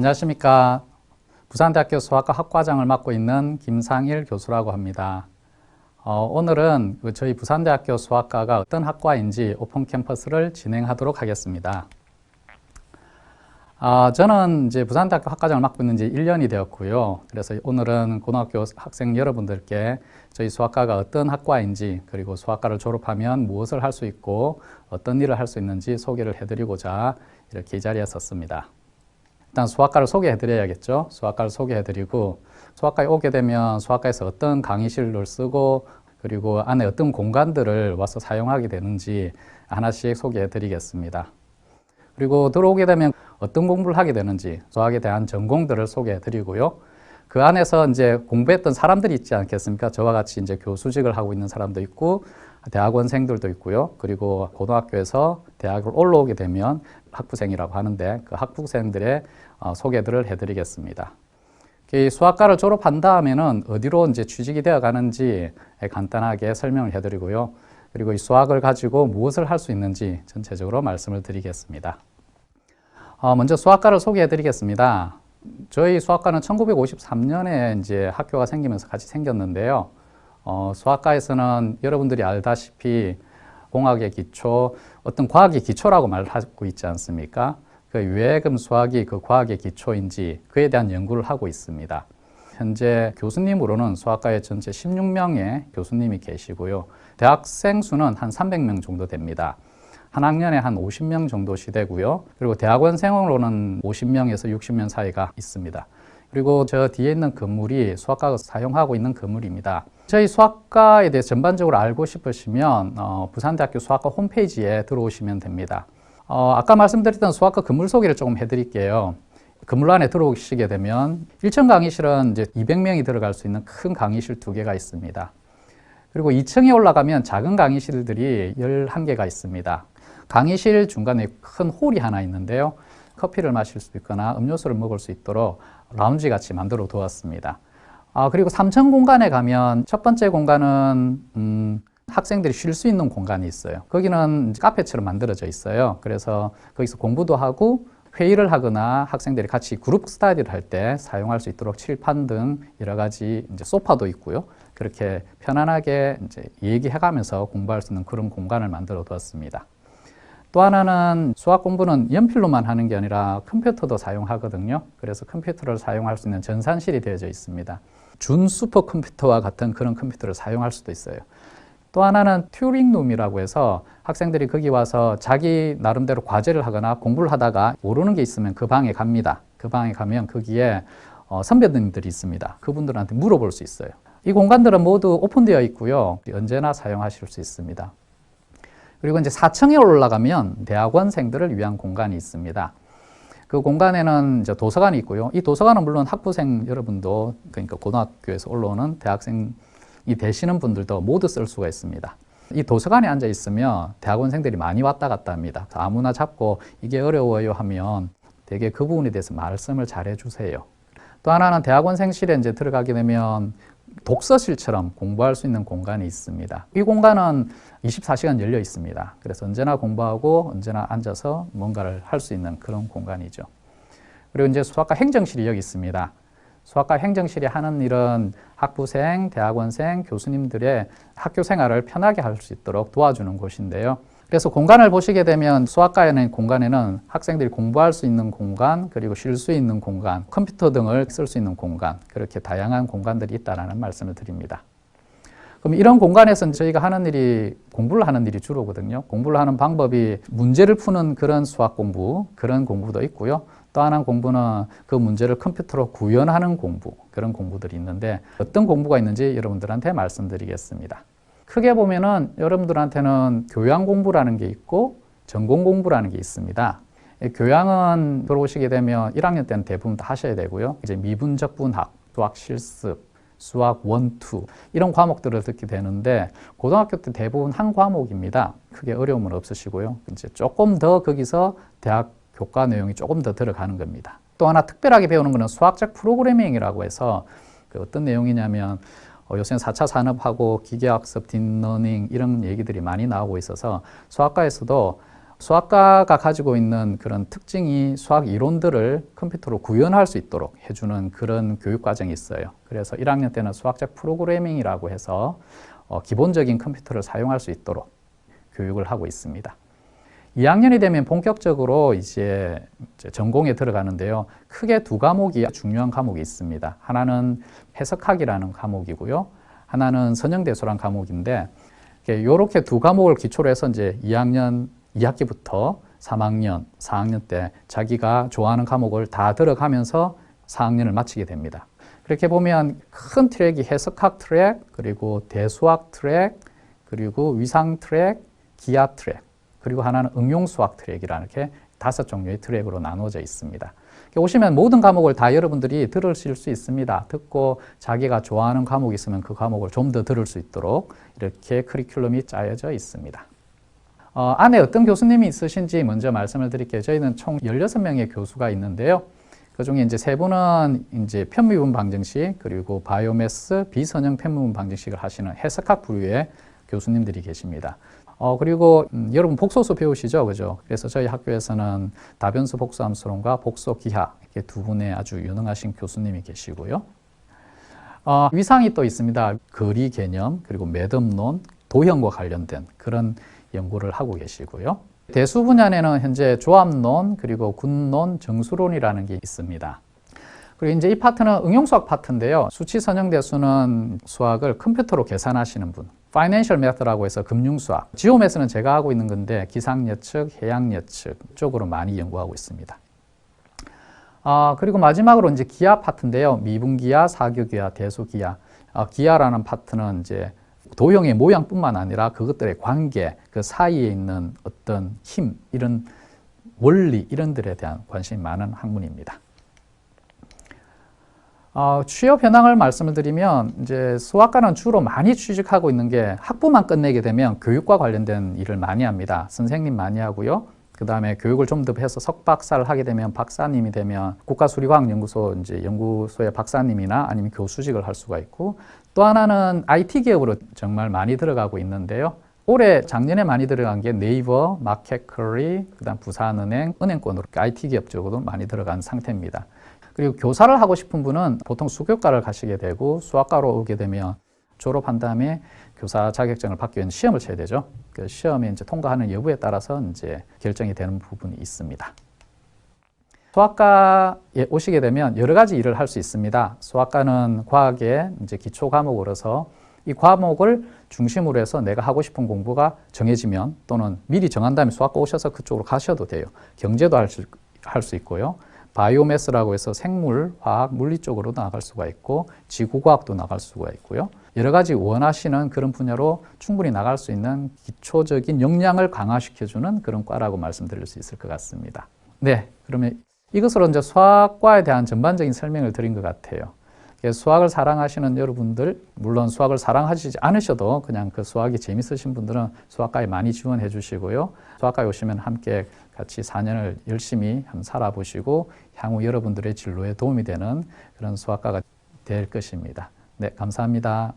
안녕하십니까. 부산대학교 수학과 학과장을 맡고 있는 김상일 교수라고 합니다. 오늘은 저희 부산대학교 수학과가 어떤 학과인지 오픈 캠퍼스를 진행하도록 하겠습니다. 저는 이제 부산대학교 학과장을 맡고 있는 지 1년이 되었고요. 그래서 오늘은 고등학교 학생 여러분들께 저희 수학과가 어떤 학과인지, 그리고 수학과를 졸업하면 무엇을 할 수 있고 어떤 일을 할 수 있는지 소개를 해드리고자 이렇게 이 자리에 섰습니다. 일단 수학과를 소개해드려야겠죠. 수학과를 소개해드리고, 수학과에 오게 되면 수학과에서 어떤 강의실을 쓰고, 그리고 안에 어떤 공간들을 와서 사용하게 되는지 하나씩 소개해드리겠습니다. 그리고 들어오게 되면 어떤 공부를 하게 되는지, 수학에 대한 전공들을 소개해드리고요. 그 안에서 이제 공부했던 사람들이 있지 않겠습니까? 저와 같이 이제 교수직을 하고 있는 사람도 있고, 대학원생들도 있고요. 그리고 고등학교에서 대학을 올라오게 되면 학부생이라고 하는데, 그 학부생들의 소개들을 해드리겠습니다. 수학과를 졸업한 다음에는 어디로 이제 취직이 되어 가는지 간단하게 설명을 해드리고요. 그리고 이 수학을 가지고 무엇을 할 수 있는지 전체적으로 말씀을 드리겠습니다. 먼저 수학과를 소개해 드리겠습니다. 저희 수학과는 1953년에 이제 학교가 생기면서 같이 생겼는데요. 수학과에서는 여러분들이 알다시피 공학의 기초, 어떤 과학의 기초라고 말하고 있지 않습니까? 왜 그럼 수학이 그 과학의 기초인지 그에 대한 연구를 하고 있습니다. 현재 교수님으로는 수학과에 전체 16명의 교수님이 계시고요. 대학생 수는 한 300명 정도 됩니다. 한 학년에 한 50명 정도 시되고요. 그리고 대학원생으로는 50명에서 60명 사이가 있습니다. 그리고 저 뒤에 있는 건물이 수학과가 사용하고 있는 건물입니다. 저희 수학과에 대해 전반적으로 알고 싶으시면 부산대학교 수학과 홈페이지에 들어오시면 됩니다. 아까 말씀드렸던 수학과 건물 소개를 조금 해드릴게요. 건물 안에 들어오시게 되면 1층 강의실은 이제 200명이 들어갈 수 있는 큰 강의실 2개가 있습니다. 그리고 2층에 올라가면 작은 강의실들이 11개가 있습니다. 강의실 중간에 큰 홀이 하나 있는데요. 커피를 마실 수 있거나 음료수를 먹을 수 있도록 라운지 같이 만들어 두었습니다. 그리고 3층 공간에 가면 첫 번째 공간은 학생들이 쉴 수 있는 공간이 있어요. 거기는 카페처럼 만들어져 있어요. 그래서 거기서 공부도 하고 회의를 하거나 학생들이 같이 그룹 스터디를 할 때 사용할 수 있도록 칠판 등 여러 가지 이제 소파도 있고요. 그렇게 편안하게 이제 얘기해가면서 공부할 수 있는 그런 공간을 만들어 두었습니다. 또 하나는 수학 공부는 연필로만 하는 게 아니라 컴퓨터도 사용하거든요. 그래서 컴퓨터를 사용할 수 있는 전산실이 되어져 있습니다. 준 슈퍼컴퓨터와 같은 그런 컴퓨터를 사용할 수도 있어요. 또 하나는 튜링룸이라고 해서 학생들이 거기 와서 자기 나름대로 과제를 하거나 공부를 하다가 모르는 게 있으면 그 방에 갑니다. 그 방에 가면 거기에 선배님들이 있습니다. 그분들한테 물어볼 수 있어요. 이 공간들은 모두 오픈되어 있고요. 언제나 사용하실 수 있습니다. 그리고 이제 4층에 올라가면 대학원생들을 위한 공간이 있습니다. 그 공간에는 이제 도서관이 있고요. 이 도서관은 물론 학부생 여러분도, 그러니까 고등학교에서 올라오는 대학생이 되시는 분들도 모두 쓸 수가 있습니다. 이 도서관에 앉아 있으면 대학원생들이 많이 왔다 갔다 합니다. 아무나 잡고 이게 어려워요 하면 되게 그 부분에 대해서 말씀을 잘 해주세요. 또 하나는 대학원생실에 이제 들어가게 되면 독서실처럼 공부할 수 있는 공간이 있습니다. 이 공간은 24시간 열려 있습니다. 그래서 언제나 공부하고 언제나 앉아서 뭔가를 할 수 있는 그런 공간이죠. 그리고 이제 수학과 행정실이 여기 있습니다. 수학과 행정실이 하는 일은 학부생, 대학원생, 교수님들의 학교 생활을 편하게 할 수 있도록 도와주는 곳인데요. 그래서 공간을 보시게 되면 수학과에는 공간에는 학생들이 공부할 수 있는 공간, 그리고 쉴 수 있는 공간, 컴퓨터 등을 쓸 수 있는 공간, 그렇게 다양한 공간들이 있다는 말씀을 드립니다. 그럼 이런 공간에서는 저희가 하는 일이 공부를 하는 일이 주로거든요. 공부를 하는 방법이 문제를 푸는 그런 수학 공부, 그런 공부도 있고요. 또 하나는 공부는 그 문제를 컴퓨터로 구현하는 공부, 그런 공부들이 있는데 어떤 공부가 있는지 여러분들한테 말씀드리겠습니다. 크게 보면은 여러분들한테는 교양 공부라는 게 있고 전공 공부라는 게 있습니다. 교양은 들어오시게 되면 1학년 때는 대부분 다 하셔야 되고요. 이제 미분적분학, 수학 실습, 수학 1, 2 이런 과목들을 듣게 되는데 고등학교 때 대부분 한 과목입니다. 크게 어려움은 없으시고요. 이제 조금 더 거기서 대학 교과 내용이 조금 더 들어가는 겁니다. 또 하나 특별하게 배우는 것은 수학적 프로그래밍이라고 해서 어떤 내용이냐면 요새는 4차 산업하고 기계학습, 딥러닝 이런 얘기들이 많이 나오고 있어서 수학과에서도 수학과가 가지고 있는 그런 특징이 수학 이론들을 컴퓨터로 구현할 수 있도록 해주는 그런 교육 과정이 있어요. 그래서 1학년 때는 수학적 프로그래밍이라고 해서 기본적인 컴퓨터를 사용할 수 있도록 교육을 하고 있습니다. 2학년이 되면 본격적으로 이제 전공에 들어가는데요. 크게 두 과목이 중요한 과목이 있습니다. 하나는 해석학이라는 과목이고요. 하나는 선형대수라는 과목인데, 이렇게 두 과목을 기초로 해서 이제 2학년 2학기부터 3학년, 4학년 때 자기가 좋아하는 과목을 다 들어가면서 4학년을 마치게 됩니다. 그렇게 보면 큰 트랙이 해석학 트랙, 그리고 대수학 트랙, 그리고 위상 트랙, 기하 트랙, 그리고 하나는 응용수학 트랙이라는 이렇게 5종류의 트랙으로 나눠져 있습니다. 오시면 모든 과목을 다 여러분들이 들으실 수 있습니다. 듣고 자기가 좋아하는 과목이 있으면 그 과목을 좀 더 들을 수 있도록 이렇게 커리큘럼이 짜여져 있습니다. 안에 어떤 교수님이 있으신지 먼저 말씀을 드릴게요. 저희는 총 16명의 교수가 있는데요. 그 중에 이제 3분은 이제 편미분 방정식, 그리고 바이오매스, 비선형 편미분 방정식을 하시는 해석학 부류의 교수님들이 계십니다. 그리고 여러분 복소수 배우시죠? 그죠? 그래서 저희 학교에서는 다변수 복소함수론과 복소기하 이렇게 두 분의 아주 유능하신 교수님이 계시고요. 위상이 또 있습니다. 거리 개념, 그리고 매듭론, 도형과 관련된 그런 연구를 하고 계시고요. 대수 분야에는 현재 조합론, 그리고 군론, 정수론이라는 게 있습니다. 그리고 이제 이 파트는 응용수학 파트인데요. 수치 선형대수는 수학을 컴퓨터로 계산하시는 분. 파이낸셜 매스라고 해서 금융수학. 지오매스는 제가 하고 있는 건데 기상예측, 해양예측 쪽으로 많이 연구하고 있습니다. 그리고 마지막으로 이제 기하 파트인데요. 미분기하, 사교기하, 대수기하. 기하라는 파트는 이제 도형의 모양뿐만 아니라 그것들의 관계, 그 사이에 있는 어떤 힘, 이런 원리, 이런들에 대한 관심이 많은 학문입니다. 취업 현황을 말씀을 드리면 이제 수학과는 주로 많이 취직하고 있는 게 학부만 끝내게 되면 교육과 관련된 일을 많이 합니다. 선생님 많이 하고요. 그 다음에 교육을 좀 더 해서 석박사를 하게 되면 박사님이 되면 국가수리과학연구소 이제 연구소의 박사님이나 아니면 교수직을 할 수가 있고, 또 하나는 IT 기업으로 정말 많이 들어가고 있는데요. 올해 작년에 많이 들어간 게 네이버, 마켓커리, 그다음 부산은행, 은행권으로 IT 기업 쪽으로 많이 들어간 상태입니다. 그리고 교사를 하고 싶은 분은 보통 수교과를 가시게 되고, 수학과로 오게 되면 졸업한 다음에 교사 자격증을 받기 위해서 시험을 쳐야 되죠. 그 시험에 이제 통과하는 여부에 따라서 이제 결정이 되는 부분이 있습니다. 수학과에 오시게 되면 여러 가지 일을 할 수 있습니다. 수학과는 과학의 이제 기초 과목으로서 이 과목을 중심으로 해서 내가 하고 싶은 공부가 정해지면, 또는 미리 정한 다음에 수학과 오셔서 그쪽으로 가셔도 돼요. 경제도 할 수 있고요. 바이오매스라고 해서 생물, 화학, 물리 쪽으로 나갈 수가 있고, 지구과학도 나갈 수가 있고요. 여러 가지 원하시는 그런 분야로 충분히 나갈 수 있는 기초적인 역량을 강화시켜주는 그런 과라고 말씀드릴 수 있을 것 같습니다. 네, 그러면 이것으로 이제 수학과에 대한 전반적인 설명을 드린 것 같아요. 수학을 사랑하시는 여러분들, 물론 수학을 사랑하시지 않으셔도 그냥 그 수학이 재밌으신 분들은 수학과에 많이 지원해 주시고요. 수학과에 오시면 함께 같이 4년을 열심히 한번 살아보시고 향후 여러분들의 진로에 도움이 되는 그런 수학과가 될 것입니다. 네, 감사합니다.